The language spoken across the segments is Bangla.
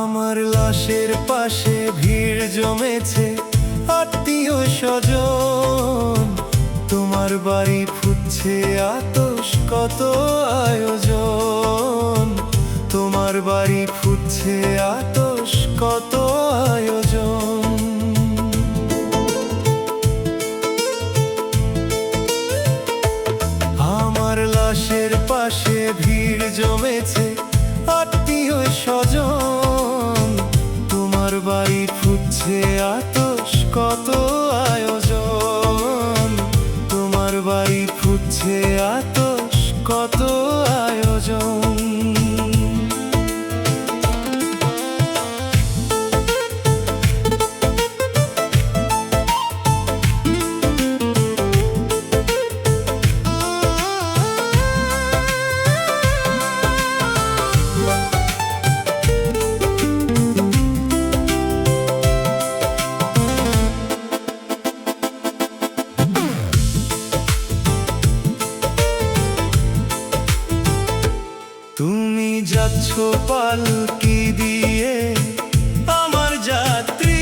আমার লাশের পাশে ভিড় জমেছে আত্মীয় স্বজন, তোমার বাড়ি ফুটছে আতশ কত আয়োজন, তোমার বাড়ি ফুটছে আতশ কত আয়োজন। আমার লাশের পাশে ভিড় জমেছে আত্মীয় স্বজন, তোমার বাড়ি ফুটছে আতশ কত আয়োজন, তোমার বাড়ি ফুটছে আতশ কত আয়োজন। তুমি যাচ্ছ পালকি দিয়ে আমার যাত্রী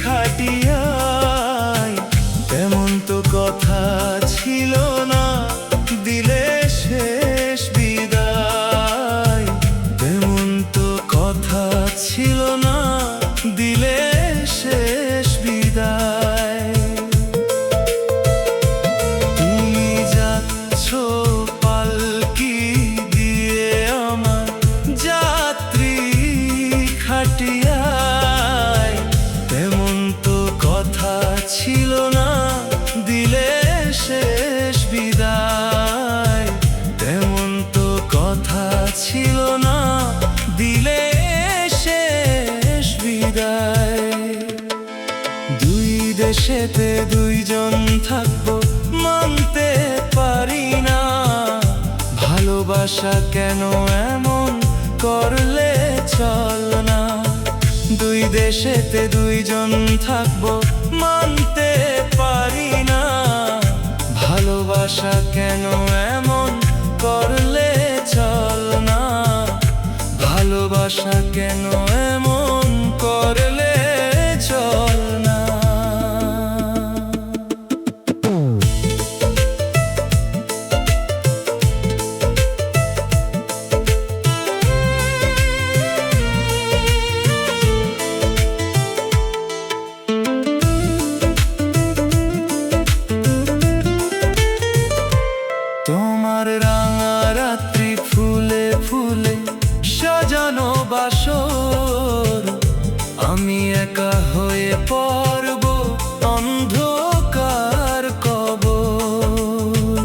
খাটিয়ায়, তেমন তো কথা ছিল না দিলে শেষ বিদায়, তেমন তো কথা ছিল না দিলে শেষ বিদায়। তুমি যাচ্ছ পালকি দিয়ে আমার যাত্রী খাটিয়ায়, তেমন তো কথা ছিল না দিলে শেষ বিদায়, তেমন তো কথা ছিল না দিলে শেষ বিদায়। দুই দেশেতে দুইজন থাকবো মানতে পারি না, ভালোবাসা কেন এমন করলে চল না। দুই দেশেতে দুইজন থাকবো মানতে পারি না, ভালোবাসা কেন এমন করলে চল না, ভালোবাসা কেন এমন করলে চল না। তোমার রাঙা রাত্রি ফুলে ফুলে সাজানো বাসর, আমি একা হয়ে পড়ব অন্ধকার কবর।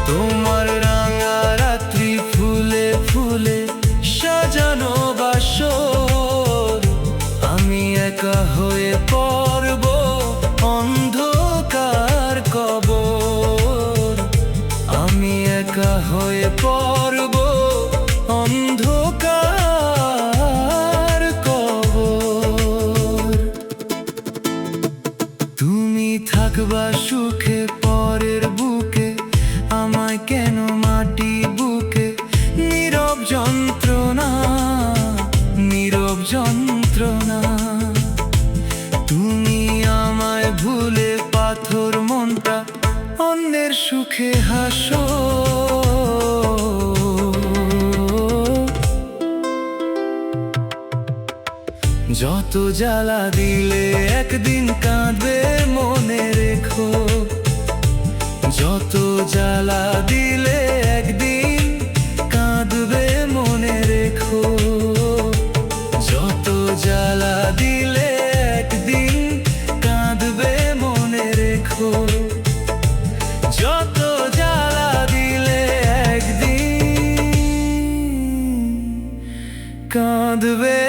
তোমার রাঙা রাত্রি ফুলে ফুলে সাজানো বাসর, আমি একা হয়ে পড়ব অন্ধকার কবর, আমি একা হয়ে পড়ব অন্ধকার কবর। তুমি থাকবা সুখে পরের বুকে, আমায় কেন মাটি বুকে নীরব যন্ত্রণা, নীরব যন্ত্রণা। তুমি আমায় ভুলে পাথর মনটা অন্যের সুখে হাসো, যত জ্বালা দিলে একদিন কাঁদবে মনে রেখো, যত জ্বালা দিলে একদিন কাঁদবে মনে রেখো, যত জ্বালা দিলে একদিন কাঁদবে মনে রেখো, যত জ্বালা দিলে একদিন কাঁদবে।